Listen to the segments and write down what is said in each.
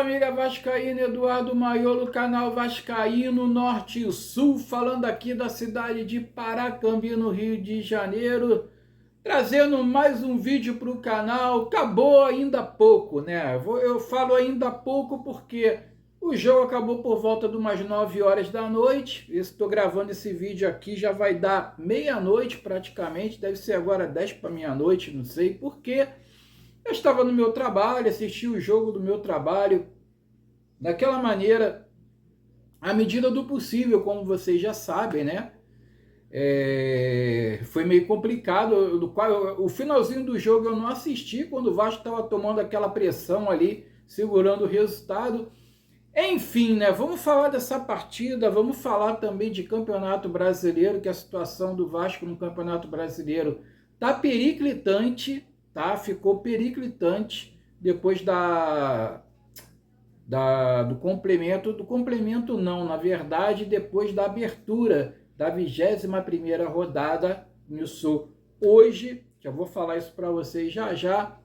família vascaína, Eduardo Maiolo, canal Vascaíno Norte e Sul, falando aqui da cidade de Paracambi, no Rio de Janeiro, trazendo mais um vídeo para o canal. Acabou ainda há pouco, né? Eu falo ainda há pouco porque o jogo acabou por volta de umas 9 horas da noite. Estou gravando esse vídeo aqui, já vai dar meia-noite praticamente, deve ser agora 10 para meia-noite, não sei porquê. Eu estava no meu trabalho, assisti o jogo do meu trabalho, daquela maneira, à medida do possível, como vocês já sabem, né? Foi meio complicado, o finalzinho do jogo eu não assisti, quando o Vasco estava tomando aquela pressão ali, segurando o resultado. Enfim, né? Vamos falar dessa partida, vamos falar também de Campeonato Brasileiro, que a situação do Vasco no Campeonato Brasileiro tá periclitante, tá? Ficou periclitante depois do complemento não, na verdade, depois da abertura da 21ª rodada no Sul. Hoje, já vou falar isso para vocês já,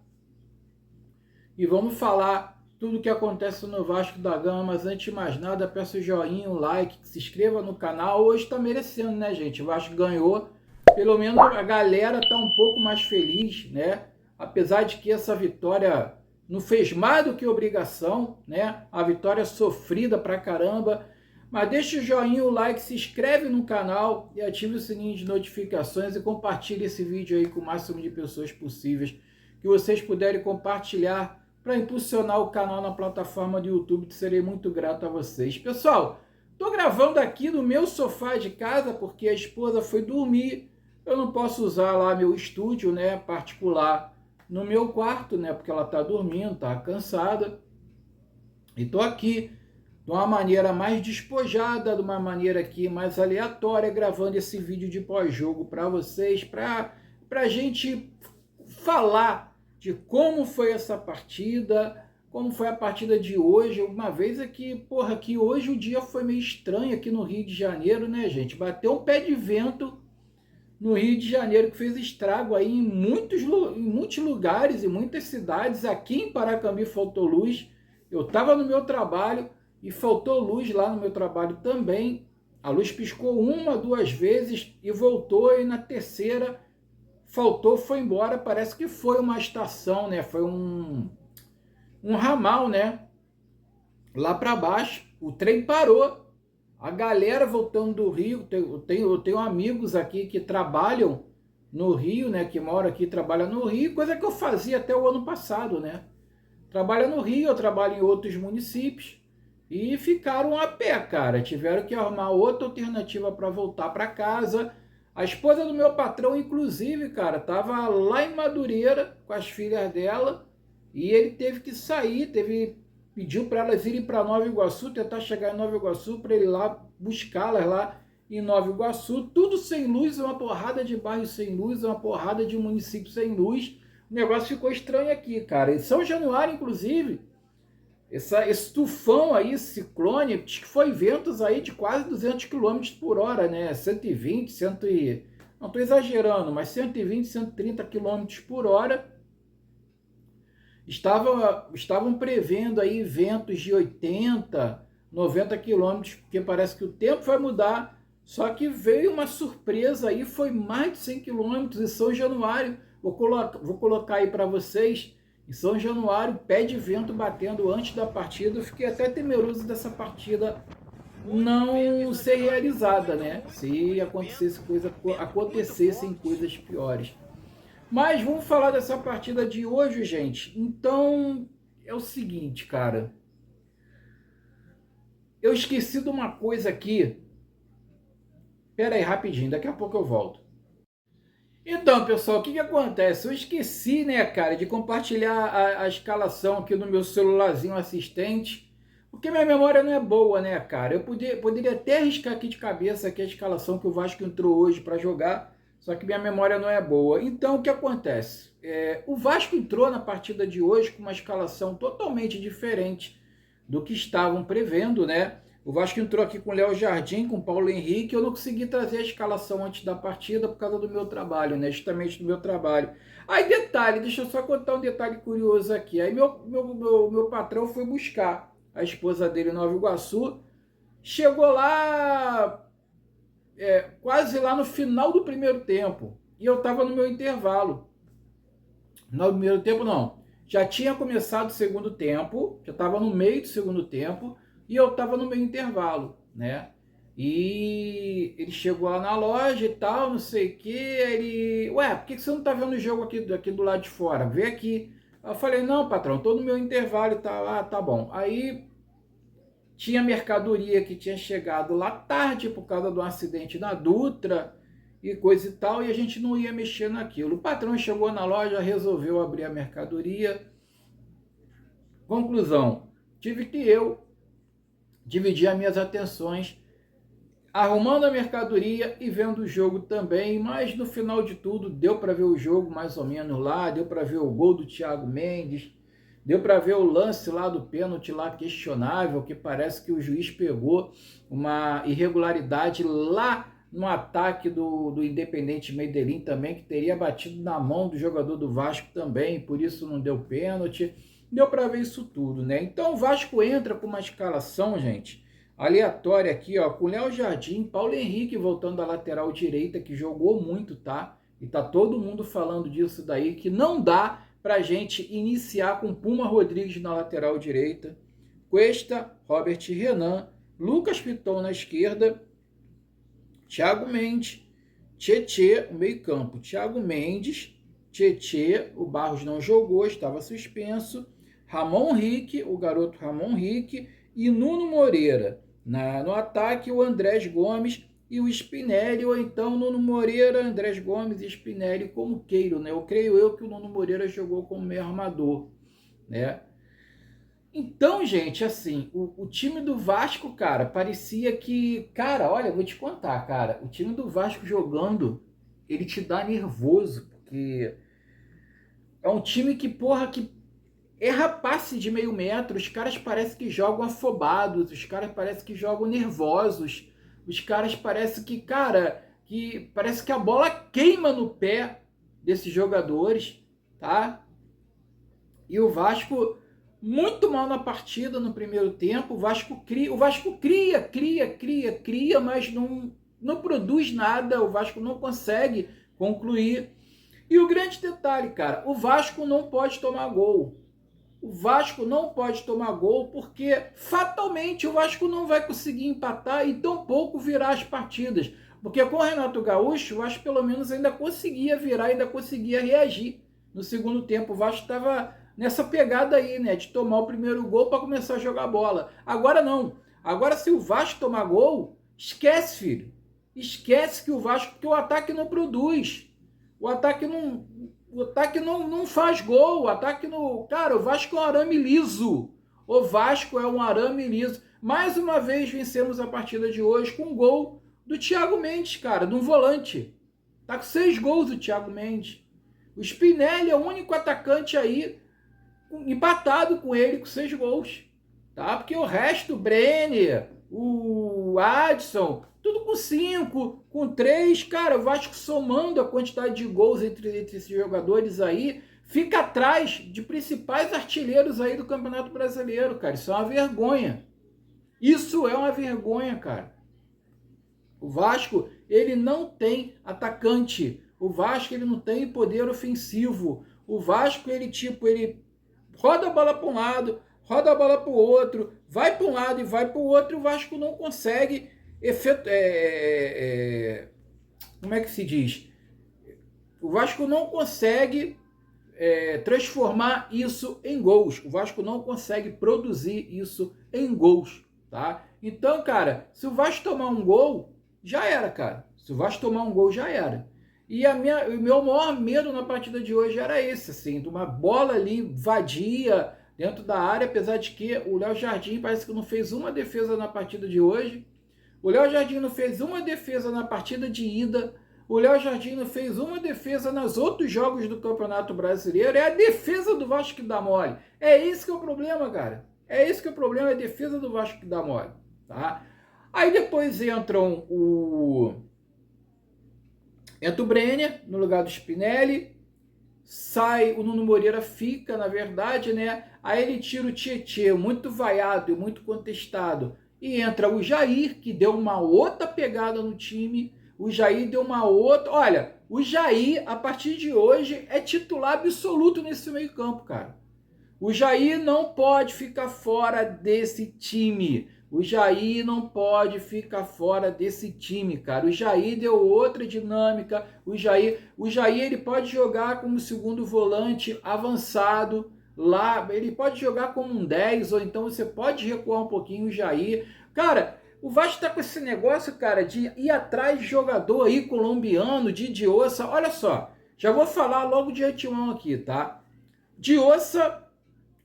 e vamos falar tudo o que acontece no Vasco da Gama, mas antes de mais nada, peço o joinha, o like, se inscreva no canal. Hoje está merecendo, né, gente? O Vasco ganhou, pelo menos a galera tá um pouco mais feliz, né? Apesar de que essa vitória não fez mais do que obrigação, né? A vitória sofrida pra caramba. Mas deixa o joinha, o like, se inscreve no canal e ative o sininho de notificações e compartilhe esse vídeo aí com o máximo de pessoas possíveis que vocês puderem compartilhar para impulsionar o canal na plataforma do YouTube, que serei muito grato a vocês. Pessoal, tô gravando aqui no meu sofá de casa porque a esposa foi dormir. Eu não posso usar lá meu estúdio, né, particular no meu quarto, né, porque ela tá dormindo, tá cansada. E tô aqui de uma maneira mais despojada, de uma maneira aqui mais aleatória, gravando esse vídeo de pós-jogo para vocês, para a gente falar de como foi essa partida, como foi a partida de hoje. Uma vez aqui, que hoje o dia foi meio estranho aqui no Rio de Janeiro, né, gente? Bateu um pé de vento no Rio de Janeiro que fez estrago aí em muitos lugares, em muitas cidades. Aqui em Paracambi faltou luz. Eu estava no meu trabalho e faltou luz lá no meu trabalho também. A luz piscou uma, duas vezes e voltou, e na terceira faltou, foi embora. Parece que foi uma estação, né? Foi um ramal, né? Lá para baixo, o trem parou. A galera voltando do Rio, eu tenho amigos aqui que trabalham no Rio, né? Que moram aqui, trabalham no Rio, coisa que eu fazia até o ano passado, né? Trabalha no Rio, eu trabalho em outros municípios e ficaram a pé, cara. Tiveram que arrumar outra alternativa para voltar para casa. A esposa do meu patrão, inclusive, cara, tava lá em Madureira com as filhas dela e ele teve que sair, pediu para elas irem para Nova Iguaçu, tentar chegar em Nova Iguaçu para ele ir lá buscá-las lá em Nova Iguaçu. Tudo sem luz, uma porrada de bairros sem luz, uma porrada de municípios sem luz. O negócio ficou estranho aqui, cara. Em São Januário, inclusive, esse tufão aí, esse ciclone, diz que foi ventos aí de quase 200 km por hora, né? 120, não estou exagerando, mas 120, 130 km por hora. Estavam prevendo aí ventos de 80, 90 km, porque parece que o tempo vai mudar. Só que veio uma surpresa aí, foi mais de 100 km em São Januário. Vou colocar aí para vocês, em São Januário, pé de vento batendo antes da partida. Eu fiquei até temeroso dessa partida não ser realizada, né? Se acontecessem coisas piores. Mas vamos falar dessa partida de hoje, gente. Então, é o seguinte, cara. Eu esqueci de uma coisa aqui. Pera aí, rapidinho, daqui a pouco eu volto. Então, pessoal, o que acontece? Eu esqueci, né, cara, de compartilhar a escalação aqui no meu celularzinho assistente, porque minha memória não é boa, né, cara? Eu poderia até arriscar aqui de cabeça aqui a escalação que o Vasco entrou hoje para jogar, só que minha memória não é boa. Então, o que acontece? O Vasco entrou na partida de hoje com uma escalação totalmente diferente do que estavam prevendo, né? O Vasco entrou aqui com o Léo Jardim, com o Paulo Henrique. Eu não consegui trazer a escalação antes da partida por causa do meu trabalho, né? Justamente do meu trabalho. Aí, detalhe, deixa eu só contar um detalhe curioso aqui. Aí, meu patrão foi buscar a esposa dele em Nova Iguaçu. Chegou lá, quase lá no final do primeiro tempo. E eu estava no meu intervalo. No primeiro tempo, não. Já tinha começado o segundo tempo, já estava no meio do segundo tempo. E eu estava no meu intervalo, né? E ele chegou lá na loja e tal, não sei o que. Ele, ué, por que você não tá vendo o jogo aqui do lado de fora? Vê aqui. Eu falei, não, patrão, tô no meu intervalo e tal. Ah, tá bom. Aí tinha mercadoria que tinha chegado lá tarde por causa de um acidente na Dutra e coisa e tal, e a gente não ia mexer naquilo. O patrão chegou na loja, resolveu abrir a mercadoria. Conclusão, tive que eu dividir as minhas atenções arrumando a mercadoria e vendo o jogo também, mas no final de tudo deu para ver o jogo mais ou menos lá, deu para ver o gol do Thiago Mendes, deu para ver o lance lá do pênalti lá questionável, que parece que o juiz pegou uma irregularidade lá no ataque do Independente Medellín também, que teria batido na mão do jogador do Vasco também, por isso não deu pênalti. Deu para ver isso tudo, né? Então o Vasco entra com uma escalação, gente, aleatória aqui, ó, com Léo Jardim, Paulo Henrique voltando da lateral direita, que jogou muito, tá? E tá todo mundo falando disso daí, que não dá pra gente iniciar com Puma Rodrigues na lateral direita, Cuesta, Robert Renan, Lucas Piton na esquerda, Thiago Mendes, Tietê, o meio campo, Thiago Mendes, Tietê, o Barros não jogou, estava suspenso, Ramon Rick, o garoto Ramon Rick, e Nuno Moreira. No ataque, o Andrés Gomes e o Spinelli, ou então Nuno Moreira, Andrés Gomes e Spinelli, como queiro, né? Eu creio que o Nuno Moreira jogou como meio armador, né? Então, gente, assim, o time do Vasco, cara, parecia que... Cara, olha, vou te contar, cara, o time do Vasco jogando, ele te dá nervoso, porque é um time que, porra, que erra passe de meio metro, os caras parecem que jogam afobados, os caras parecem que jogam nervosos, os caras parecem que, cara, que parece que a bola queima no pé desses jogadores, tá? E o Vasco muito mal na partida no primeiro tempo, o Vasco cria, mas não produz nada, o Vasco não consegue concluir. E o grande detalhe, cara, o Vasco não pode tomar gol. O Vasco não pode tomar gol porque fatalmente o Vasco não vai conseguir empatar e tampouco virar as partidas. Porque com o Renato Gaúcho, o Vasco pelo menos ainda conseguia virar, ainda conseguia reagir. No segundo tempo, o Vasco estava nessa pegada aí, né? De tomar o primeiro gol para começar a jogar bola. Agora não. Agora se o Vasco tomar gol, esquece, filho. Esquece que o Vasco, porque o ataque não produz. O ataque não faz gol, o ataque não... Cara, o Vasco é um arame liso. O Vasco é um arame liso. Mais uma vez vencemos a partida de hoje com um gol do Thiago Mendes, cara, de um volante. Tá com 6 gols o Thiago Mendes. O Spinelli é o único atacante aí empatado com ele com 6 gols. Tá? Porque o resto, o Brenner, o Adson, tudo com 5, com 3, cara, o Vasco somando a quantidade de gols entre esses jogadores aí, fica atrás de principais artilheiros aí do Campeonato Brasileiro, cara. Isso é uma vergonha. Isso é uma vergonha, cara. O Vasco, ele não tem atacante. O Vasco, ele não tem poder ofensivo. O Vasco, ele roda a bola para um lado, roda a bola para o outro, vai para um lado e vai para o outro. O Vasco não consegue como é que se diz? O Vasco não consegue transformar isso em gols. O Vasco não consegue produzir isso em gols, tá? Então, cara, se o Vasco tomar um gol, já era, cara. Se o Vasco tomar um gol, já era. E o meu maior medo na partida de hoje era esse, assim, de uma bola ali vadia dentro da área, apesar de que o Léo Jardim parece que não fez uma defesa na partida de hoje. O Léo Jardim não fez uma defesa na partida de ida. O Léo Jardim não fez uma defesa nos outros jogos do Campeonato Brasileiro. É a defesa do Vasco que dá mole. É esse que é o problema, cara. É esse que é o problema, é a defesa do Vasco que dá mole. tá? Aí depois entra o Brenner no lugar do Spinelli, sai, o Nuno Moreira fica, na verdade, né? Aí ele tira o Tietê, muito vaiado e muito contestado, e entra o Jair, que deu uma outra pegada no time. O Jair deu uma outra... Olha, o Jair, a partir de hoje, é titular absoluto nesse meio-campo, cara. O Jair não pode ficar fora desse time. O Jair não pode ficar fora desse time, cara. O Jair deu outra dinâmica. O Jair ele pode jogar como segundo volante avançado lá. Ele pode jogar como um 10, ou então você pode recuar um pouquinho o Jair. Cara, o Vasco tá com esse negócio, cara, de ir atrás de jogador aí colombiano, de Diossa. Olha só, já vou falar logo de antemão aqui, tá? Diossa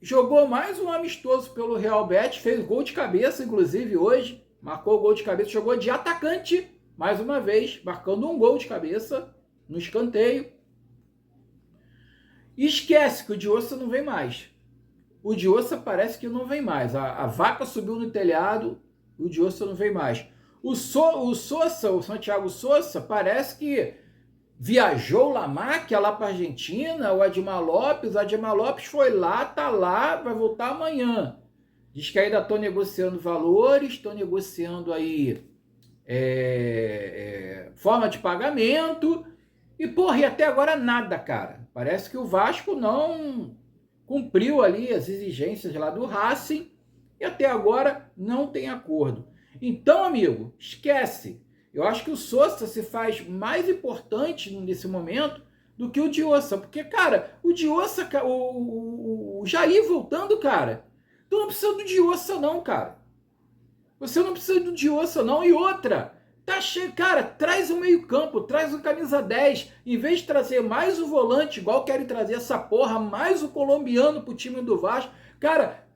jogou mais um amistoso pelo Real Betis, fez gol de cabeça, inclusive, hoje. Marcou o gol de cabeça, jogou de atacante, mais uma vez, marcando um gol de cabeça no escanteio. E esquece que o Diossa não vem mais. O Diossa parece que não vem mais. A vaca subiu no telhado, o Diossa não vem mais. O Sousa, o Santiago Sousa, parece que viajou La Máquia lá para a Argentina, o Admar Lopes foi lá, tá lá, vai voltar amanhã. Diz que ainda estão negociando valores, estão negociando aí forma de pagamento, e porra, e até agora nada, cara. Parece que o Vasco não cumpriu ali as exigências lá do Racing, e até agora não tem acordo. Então, amigo, esquece. Eu acho que o Sousa se faz mais importante nesse momento do que o Diossa. Porque, cara, o Diossa, o Jair voltando, cara, tu não precisa do Diossa não, cara. Você não precisa do Diossa não. E outra, tá cheio, cara, traz o meio-campo, traz o camisa 10. Em vez de trazer mais o volante, igual querem trazer essa porra, mais o colombiano pro time do Vasco. Cara,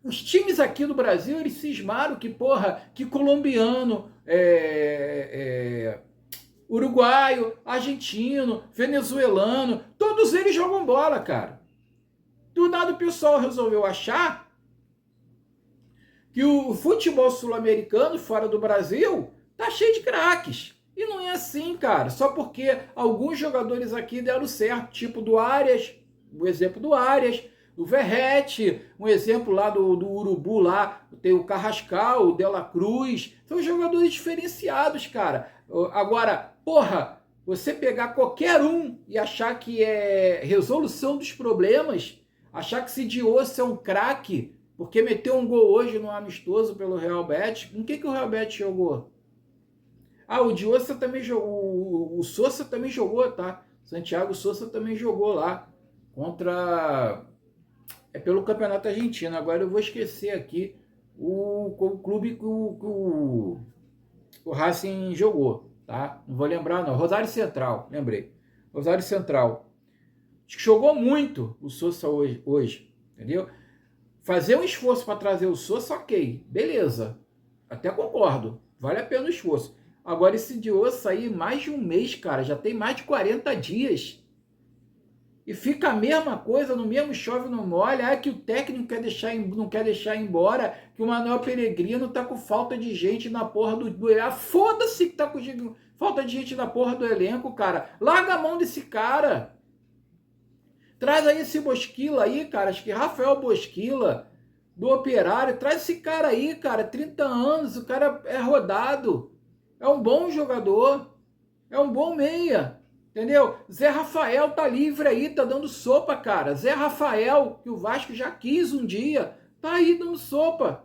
os times aqui do Brasil, eles cismaram que, porra, que colombiano, uruguaio, argentino, venezuelano, todos eles jogam bola, cara. Do nada o pessoal resolveu achar que o futebol sul-americano, fora do Brasil, tá cheio de craques. E não é assim, cara. Só porque alguns jogadores aqui deram certo, tipo do Arias, o exemplo do Arias, do Verrete, um exemplo lá do Urubu lá, tem o Carrascal, o Dela Cruz, são jogadores diferenciados, cara. Agora, porra, você pegar qualquer um e achar que é resolução dos problemas, achar que esse Diossa é um craque, porque meteu um gol hoje no amistoso pelo Real Betis, em que o Real Betis jogou? Ah, o Diossa também jogou, o Sousa também jogou, tá? Santiago Sousa também jogou lá, contra... pelo Campeonato Argentino. Agora eu vou esquecer aqui o clube que o Racing jogou, tá? Não vou lembrar não. Rosário Central, lembrei. Rosário Central. Acho que jogou muito o Sousa hoje, entendeu? Fazer um esforço para trazer o Sousa, ok, beleza. Até concordo, vale a pena o esforço. Agora esse Diossa aí, mais de um mês, cara, já tem mais de 40 dias. E fica a mesma coisa, no mesmo chove não molha, que o técnico não quer deixar embora, que o Manuel Pellegrino tá com falta de gente na porra do elenco. Foda-se que tá com falta de gente na porra do elenco, cara. Larga a mão desse cara. Traz aí esse Bosquila aí, cara, acho que Rafael Bosquila, do Operário, traz esse cara aí, cara, 30 anos, o cara é rodado, é um bom jogador, é um bom meia. Entendeu? Zé Rafael tá livre aí, tá dando sopa, cara. Zé Rafael, que o Vasco já quis um dia, tá aí dando sopa.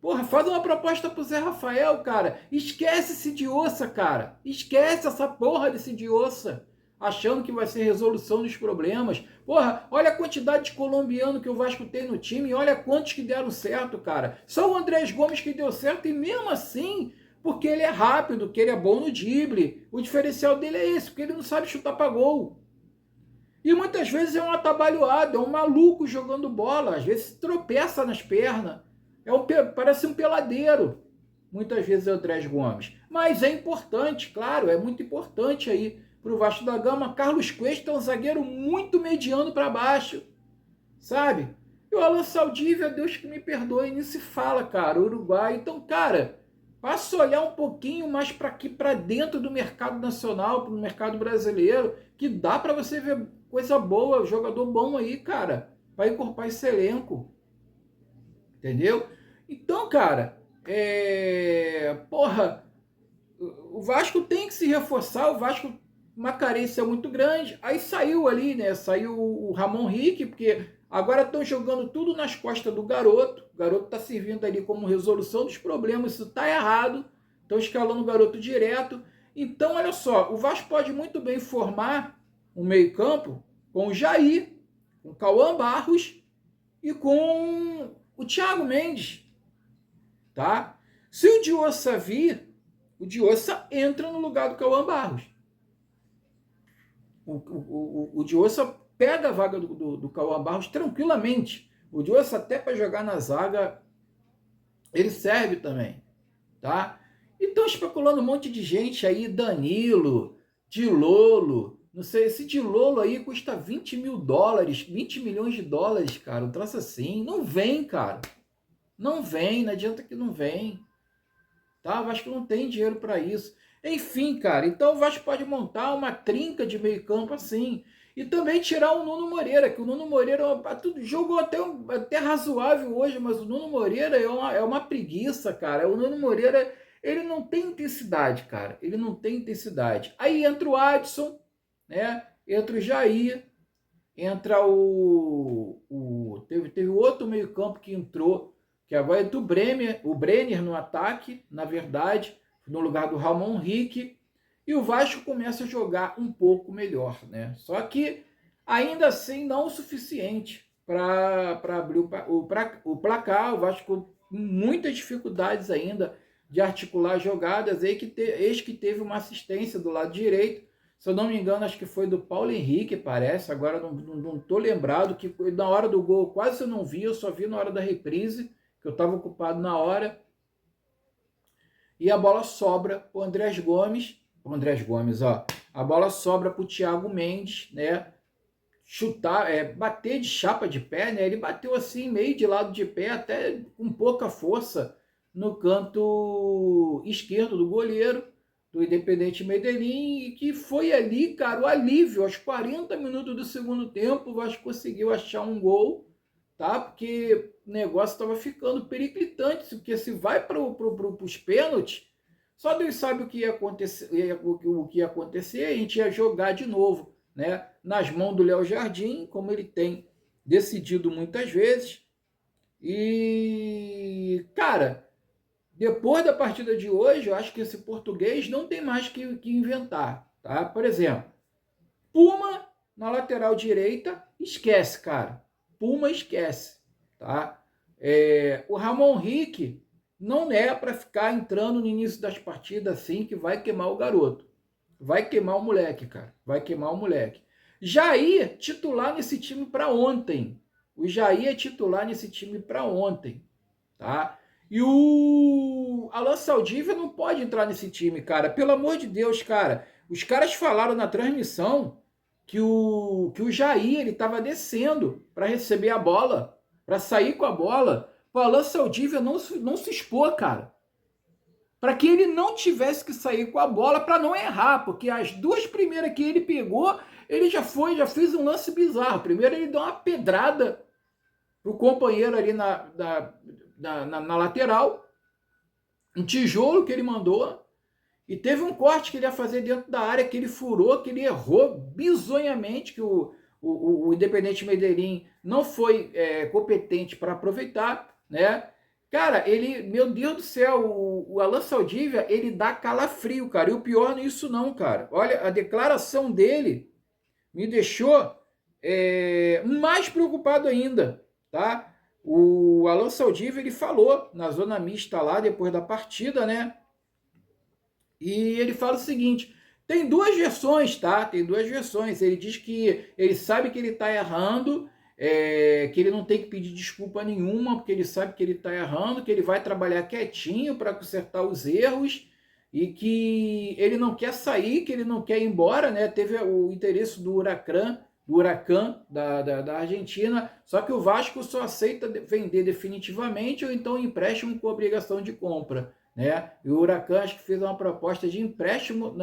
Porra, faz uma proposta pro Zé Rafael, cara. Esquece esse Diossa, cara. Esquece essa porra desse Diossa. Achando que vai ser resolução dos problemas. Porra, olha a quantidade de colombiano que o Vasco tem no time e olha quantos que deram certo, cara. Só o Andrés Gomes que deu certo e mesmo assim... porque ele é rápido, que ele é bom no drible. O diferencial dele é esse, porque ele não sabe chutar para gol. E muitas vezes é um atabalhoado, é um maluco jogando bola. Às vezes tropeça nas pernas. Parece um peladeiro. Muitas vezes é o Andrés Gomes. Mas é importante, claro, é muito importante aí para o Vasco da Gama. Carlos Cuesta é um zagueiro muito mediano para baixo. Sabe? E o Alan Saldívia, Deus que me perdoe, nem se fala, cara, Uruguai. Então, cara, passa a olhar um pouquinho mais para aqui, para dentro do mercado nacional, no mercado brasileiro, que dá para você ver coisa boa, jogador bom aí, cara, para incorporar esse elenco, entendeu? Então, cara, porra, o Vasco tem que se reforçar, o Vasco uma carência muito grande. Aí saiu ali, né? Saiu o Ramon Henrique, porque agora estão jogando tudo nas costas do garoto. O garoto está servindo ali como resolução dos problemas, isso está errado. Estão escalando o garoto direto. Então, olha só, o Vasco pode muito bem formar um meio-campo com o Jair, com o Cauã Barros e com o Thiago Mendes, tá? Se o Diossa vir, o Diossa entra no lugar do Cauã Barros. O Diossa pega a vaga do Cauã Barros tranquilamente. O Diossa até para jogar na zaga, ele serve também, tá? E estão especulando um monte de gente aí, Danilo, Dilolo, não sei, esse Dilolo aí custa 20 mil dólares, 20 milhões de dólares, cara, um troço assim, não vem, cara, não vem, não adianta que não vem, tá? O Vasco não tem dinheiro para isso. Enfim, cara, então o Vasco pode montar uma trinca de meio campo assim. E também tirar o Nuno Moreira, que o Nuno Moreira jogou até razoável hoje, mas o Nuno Moreira é uma preguiça, cara. O Nuno Moreira, ele não tem intensidade, cara. Ele não tem intensidade. Aí entra o Adson, né? Entra o Jair, entra teve outro meio campo que entrou, que agora é do Bremer, o Brenner no ataque, na verdade, no lugar do Ramon Henrique, e o Vasco começa a jogar um pouco melhor, né? Só que ainda assim não o suficiente para abrir o placar. O Vasco com muitas dificuldades ainda de articular jogadas, eis que teve uma assistência do lado direito, se eu não me engano, acho que foi do Paulo Henrique, parece, agora não tô lembrado, que na hora do gol quase eu não vi, eu só vi na hora da reprise, que eu estava ocupado na hora, e a bola sobra para o Andrés Gomes, ó, a bola sobra para o Thiago Mendes, né, chutar, bater de chapa de pé, né, ele bateu assim, meio de lado de pé, até com pouca força, no canto esquerdo do goleiro, do Independente Medellín, e que foi ali, cara, o alívio, aos 40 minutos do segundo tempo, o Vasco conseguiu achar um gol, tá? Porque o negócio estava ficando periclitante, porque se vai para os pênaltis, só Deus sabe o que ia acontecer, o que ia acontecer, a gente ia jogar de novo, né? Nas mãos do Léo Jardim, como ele tem decidido muitas vezes. E, cara, depois da partida de hoje, eu acho que esse português não tem mais que inventar, tá? Por exemplo, Puma na lateral direita, esquece, cara. Puma esquece, tá? O Ramon Henrique não é para ficar entrando no início das partidas assim, que vai queimar o garoto. Vai queimar o moleque, cara. Vai queimar o moleque. Jair, titular nesse time para ontem. O Jair é titular nesse time para ontem, tá? E o Alan Saldívia não pode entrar nesse time, cara. Pelo amor de Deus, cara. Os caras falaram na transmissão que o Jair ele estava descendo para receber a bola, para sair com a bola. O Alan Saldívia não se expor, cara. Para que ele não tivesse que sair com a bola para não errar, porque as duas primeiras que ele pegou, ele já fez um lance bizarro. Primeiro ele deu uma pedrada pro companheiro ali na lateral, um tijolo que ele mandou, e teve um corte que ele ia fazer dentro da área, que ele furou, que ele errou bizonhamente, que o Independente Medellín não foi competente para aproveitar, né? Cara, meu Deus do céu, o Alan Saldívia, ele dá calafrio, cara, e o pior não é isso não, cara. Olha, a declaração dele me deixou mais preocupado ainda, tá? O Alan Saldívia, ele falou na zona mista lá, depois da partida, né? E ele fala o seguinte, tem duas versões, tá? Tem duas versões. Ele diz que ele sabe que ele tá errando, que ele não tem que pedir desculpa nenhuma, porque ele sabe que ele tá errando, que ele vai trabalhar quietinho para consertar os erros, e que ele não quer sair, que ele não quer ir embora, né? Teve o interesse do Huracan do Huracan da Argentina, só que o Vasco só aceita vender definitivamente ou então empréstimo com obrigação de compra, né? E o Huracan acho que fez uma proposta de empréstimo,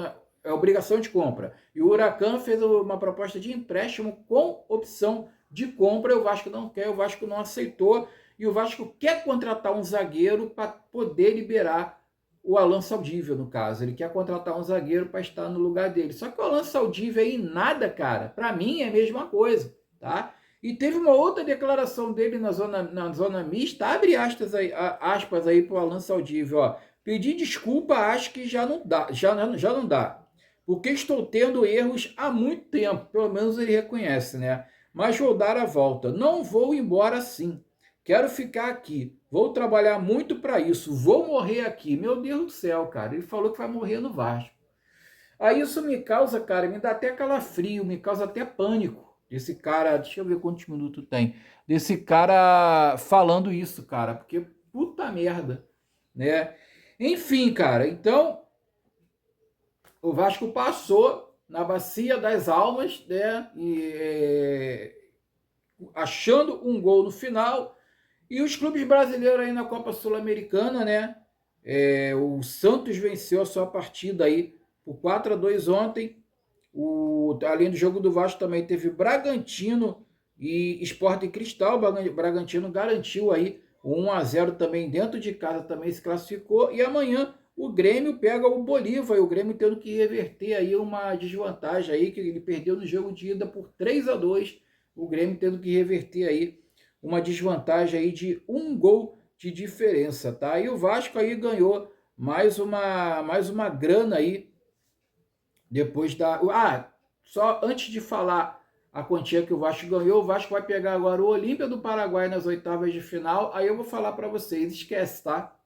é obrigação de compra, e o Huracan fez uma proposta de empréstimo com opção de compra, e o Vasco não quer, o Vasco não aceitou, e o Vasco quer contratar um zagueiro para poder liberar o Alan Saldívia, no caso. Ele quer contratar um zagueiro para estar no lugar dele. Só que o Alan Saldívia aí, nada, cara. Para mim é a mesma coisa, tá? E teve uma outra declaração dele na zona mista, abre aspas aí para o Alan Saldívia, ó. Pedir desculpa, acho que já não dá, já não dá. Porque estou tendo erros há muito tempo, pelo menos ele reconhece, né? Mas vou dar a volta. Não vou embora assim. Quero ficar aqui. Vou trabalhar muito para isso. Vou morrer aqui. Meu Deus do céu, cara. Ele falou que vai morrer no Vasco. Aí isso me causa, cara, me dá até calafrio, me causa até pânico. Esse cara, deixa eu ver quantos minutos tem. Desse cara falando isso, cara. Porque puta merda, né? Enfim, cara. Então, o Vasco passou na bacia das almas, né? Achando um gol no final. E os clubes brasileiros aí na Copa Sul-Americana, né? O Santos venceu a sua partida aí por 4-2 ontem. Além do jogo do Vasco também teve Bragantino e Sport Cristal. O Bragantino garantiu aí o 1-0 também dentro de casa, também se classificou. E amanhã o Grêmio pega o Bolívar, e o Grêmio tendo que reverter aí uma desvantagem aí, que ele perdeu no jogo de ida por 3-2. O Grêmio tendo que reverter aí uma desvantagem aí de 1 gol de diferença, tá? E o Vasco aí ganhou mais uma grana aí depois da... só antes de falar a quantia que o Vasco ganhou, o Vasco vai pegar agora o Olímpia do Paraguai nas oitavas de final, aí eu vou falar para vocês, esquece, tá?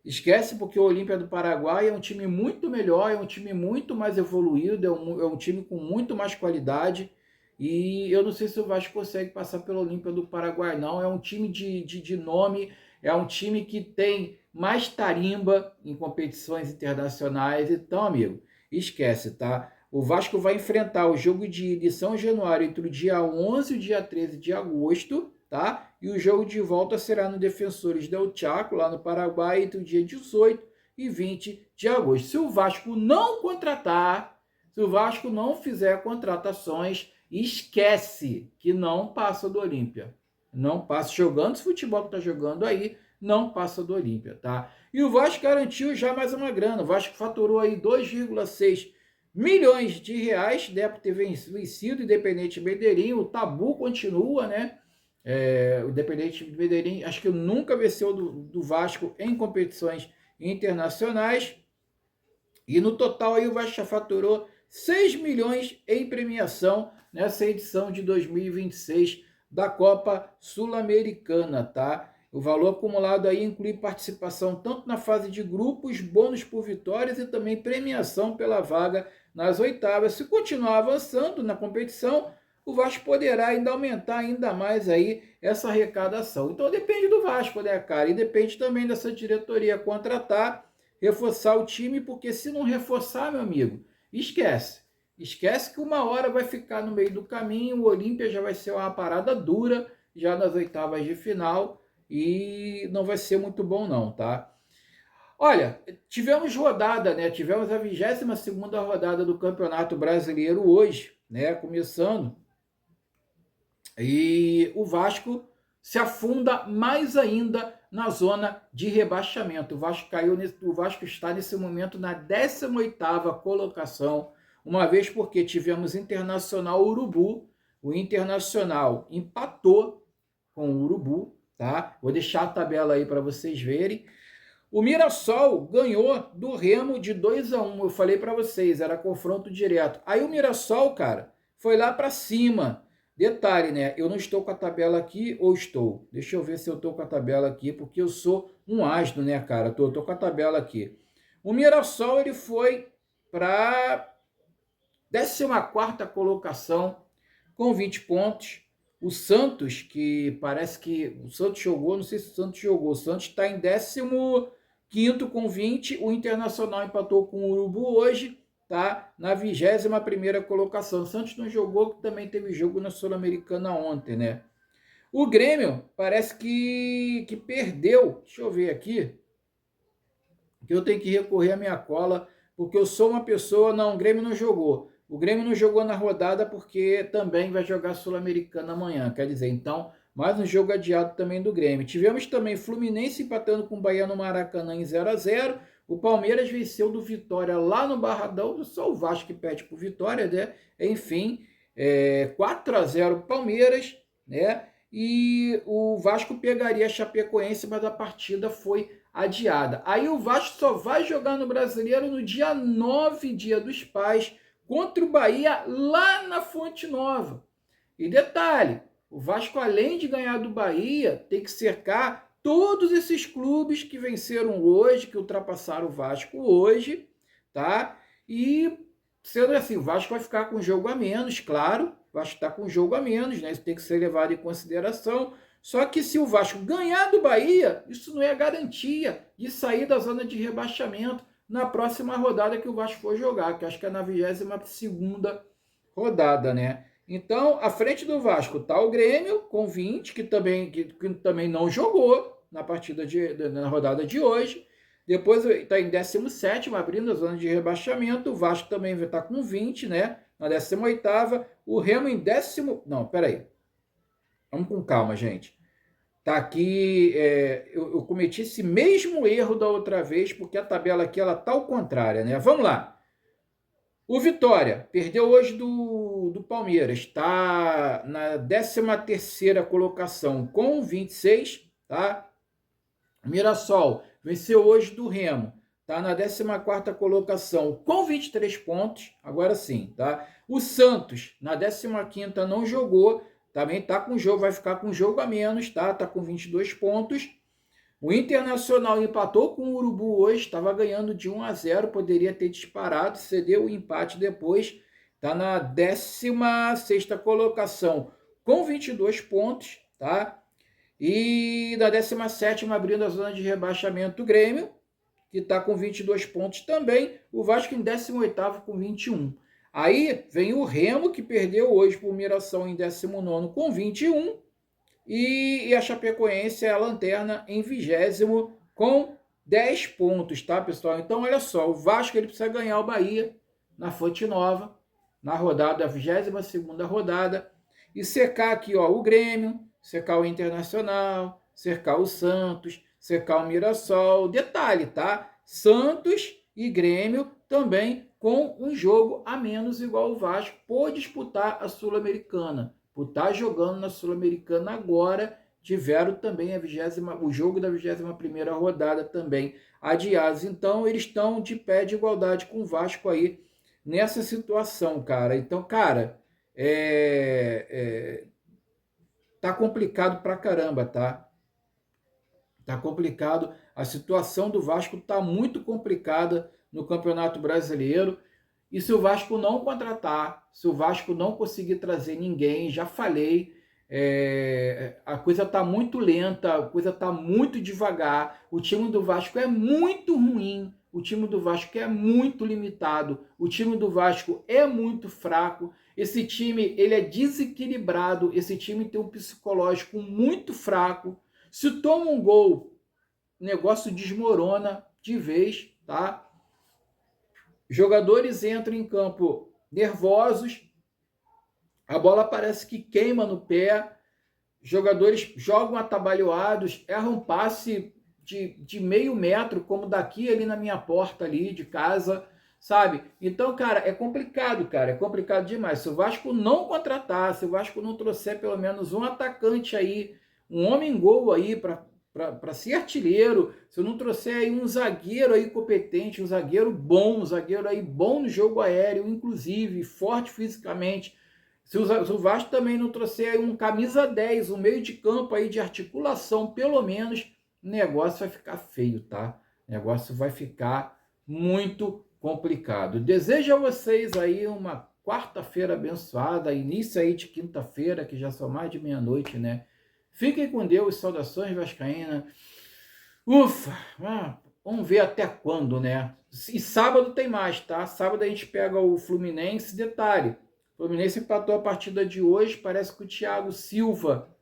Esquece, porque o Olímpia do Paraguai é um time muito melhor, é um time muito mais evoluído, é um time com muito mais qualidade. E eu não sei se o Vasco consegue passar pelo Olímpia do Paraguai, não. É um time de nome, é um time que tem mais tarimba em competições internacionais. Então, amigo, esquece, tá? O Vasco vai enfrentar o jogo de São Januário entre o dia 11 e o dia 13 de agosto, tá? E o jogo de volta será no Defensores del Chaco, lá no Paraguai, entre o dia 18 e 20 de agosto. Se o Vasco não contratar, se o Vasco não fizer contratações, esquece que não passa do Olímpia. Não passa, jogando esse futebol que está jogando aí, não passa do Olímpia, tá? E o Vasco garantiu já mais uma grana. O Vasco faturou aí 2,6 milhões de reais, deve ter vencido o Independente Medellín. O tabu continua, né? O Independente Medellín, acho que nunca venceu do Vasco em competições internacionais. E no total aí o Vasco já faturou 6 milhões em premiação nessa edição de 2026 da Copa Sul-Americana, tá? O valor acumulado aí inclui participação tanto na fase de grupos, bônus por vitórias e também premiação pela vaga nas oitavas. Se continuar avançando na competição, o Vasco poderá ainda aumentar ainda mais aí essa arrecadação. Então depende do Vasco, né, cara? E depende também dessa diretoria contratar, reforçar o time, porque se não reforçar, meu amigo, esquece. Esquece que uma hora vai ficar no meio do caminho, o Olímpia já vai ser uma parada dura, já nas oitavas de final, e não vai ser muito bom não, tá? Olha, tivemos rodada, né? Tivemos a 22ª rodada do Campeonato Brasileiro hoje, né? Começando. E o Vasco se afunda mais ainda na zona de rebaixamento. O Vasco está nesse momento na 18ª colocação, uma vez porque tivemos Internacional Urubu. O Internacional empatou com o Urubu, tá? Vou deixar a tabela aí para vocês verem. O Mirassol ganhou do Remo de 2-1. Eu falei para vocês, era confronto direto. Aí o Mirassol, cara, foi lá para cima. Detalhe, né? Eu não estou com a tabela aqui, ou estou? Deixa eu ver se eu estou com a tabela aqui, porque eu sou um asno, né, cara? Estou com a tabela aqui. O Mirassol, ele foi para 14ª colocação com 20 pontos. O Santos, que parece que o Santos jogou, não sei se o Santos jogou. O Santos está em 15º com 20. O Internacional empatou com o Urubu hoje. tá na 21ª colocação. O Santos não jogou, também teve jogo na Sul-Americana ontem, né? O Grêmio parece que perdeu. Deixa eu ver aqui, que eu tenho que recorrer à minha cola, porque eu sou uma pessoa... Não, o Grêmio não jogou. O Grêmio não jogou na rodada porque também vai jogar Sul-Americana amanhã. Quer dizer, então, mais um jogo adiado também do Grêmio. Tivemos também Fluminense empatando com o Bahia no Maracanã em 0-0. O Palmeiras venceu do Vitória lá no Barradão. Só o Vasco que perde por Vitória, né? Enfim, 4-0 Palmeiras, né? E o Vasco pegaria a Chapecoense, mas a partida foi adiada. Aí o Vasco só vai jogar no Brasileiro no dia 9, Dia dos Pais, contra o Bahia, lá na Fonte Nova. E detalhe, o Vasco, além de ganhar do Bahia, tem que cercar todos esses clubes que venceram hoje, que ultrapassaram o Vasco hoje, tá? E, sendo assim, o Vasco vai ficar com um jogo a menos, claro, o Vasco está com um jogo a menos, né? Isso tem que ser levado em consideração. Só que se o Vasco ganhar do Bahia, isso não é garantia de sair da zona de rebaixamento na próxima rodada que o Vasco for jogar, que acho que é na 22ª rodada, né? Então, à frente do Vasco está o Grêmio, com 20, que também não jogou na na rodada de hoje. Depois está em 17º, abrindo a zona de rebaixamento. O Vasco também vai estar com 20, né? Na 18ª. O Remo em décimo... Não, peraí. Vamos com calma, gente. Tá aqui, eu cometi esse mesmo erro da outra vez, porque a tabela aqui ela tá ao contrário, né? Vamos lá. O Vitória perdeu hoje do Palmeiras, está na 13ª colocação com 26, tá? Mirassol venceu hoje do Remo, tá na 14ª colocação com 23 pontos, agora sim, tá? O Santos na 15ª não jogou, também tá com jogo, vai ficar com jogo a menos, tá? Tá com 22 pontos. O Internacional empatou com o Urubu hoje, estava ganhando de 1-0, poderia ter disparado, cedeu o empate depois, está na 16ª colocação com 22 pontos, tá? E na 17ª, abrindo a zona de rebaixamento, o Grêmio, que está com 22 pontos também, o Vasco em 18º com 21. Aí vem o Remo, que perdeu hoje para o Mirassol em 19º com 21, e a Chapecoense é a lanterna em 20º com 10 pontos, tá, pessoal? Então, olha só, o Vasco ele precisa ganhar o Bahia na Fonte Nova, na rodada, a 22ª rodada, e secar aqui, ó, o Grêmio, secar o Internacional, secar o Santos, secar o Mirassol. Detalhe, tá? Santos e Grêmio também com um jogo a menos igual o Vasco por disputar a Sul-Americana. Por estar jogando na Sul-Americana agora, tiveram também o jogo da 21ª rodada também adiados. Então, eles estão de pé de igualdade com o Vasco aí nessa situação, cara. Então, cara, tá complicado pra caramba, tá? Tá complicado. A situação do Vasco tá muito complicada no Campeonato Brasileiro. E se o Vasco não contratar, se o Vasco não conseguir trazer ninguém, já falei, a coisa está muito lenta, a coisa está muito devagar, o time do Vasco é muito ruim, o time do Vasco é muito limitado, o time do Vasco é muito fraco, esse time ele é desequilibrado, esse time tem um psicológico muito fraco, se toma um gol, o negócio desmorona de vez, tá? Jogadores entram em campo nervosos, a bola parece que queima no pé, jogadores jogam atabalhoados, erram passe de meio metro, como daqui ali na minha porta ali de casa, sabe? Então, cara, é complicado demais. Se o Vasco não contratar, se o Vasco não trouxer pelo menos um atacante aí, um homem-gol aí para ser artilheiro, se eu não trouxer aí um zagueiro aí competente, um zagueiro aí bom no jogo aéreo, inclusive, forte fisicamente, se o Vasco também não trouxer aí um camisa 10, um meio de campo aí de articulação, pelo menos, o negócio vai ficar feio, tá? O negócio vai ficar muito complicado. Desejo a vocês aí uma quarta-feira abençoada, início aí de quinta-feira, que já são mais de meia-noite, né? Fiquem com Deus, saudações vascaínas. Ufa! Vamos ver até quando, né? E sábado tem mais, tá? Sábado a gente pega o Fluminense. Detalhe, o Fluminense empatou a partida de hoje. Parece que o Thiago Silva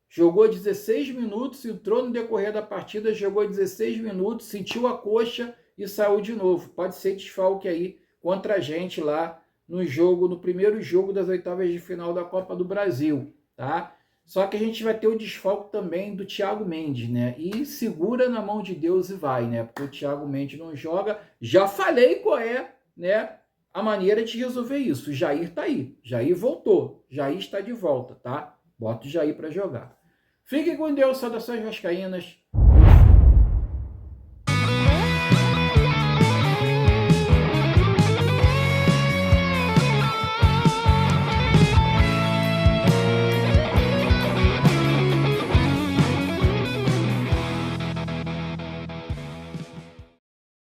jogou 16 minutos, entrou no decorrer da partida, jogou 16 minutos, sentiu a coxa e saiu de novo. Pode ser desfalque aí contra a gente lá no primeiro jogo das oitavas de final da Copa do Brasil, tá? Só que a gente vai ter o desfalque também do Thiago Mendes, né? E segura na mão de Deus e vai, né? Porque o Thiago Mendes não joga. Já falei qual é, né? A maneira de resolver isso. O Jair tá aí. Jair voltou. Jair está de volta, tá? Bota o Jair para jogar. Fique com Deus, saudações vascaínas.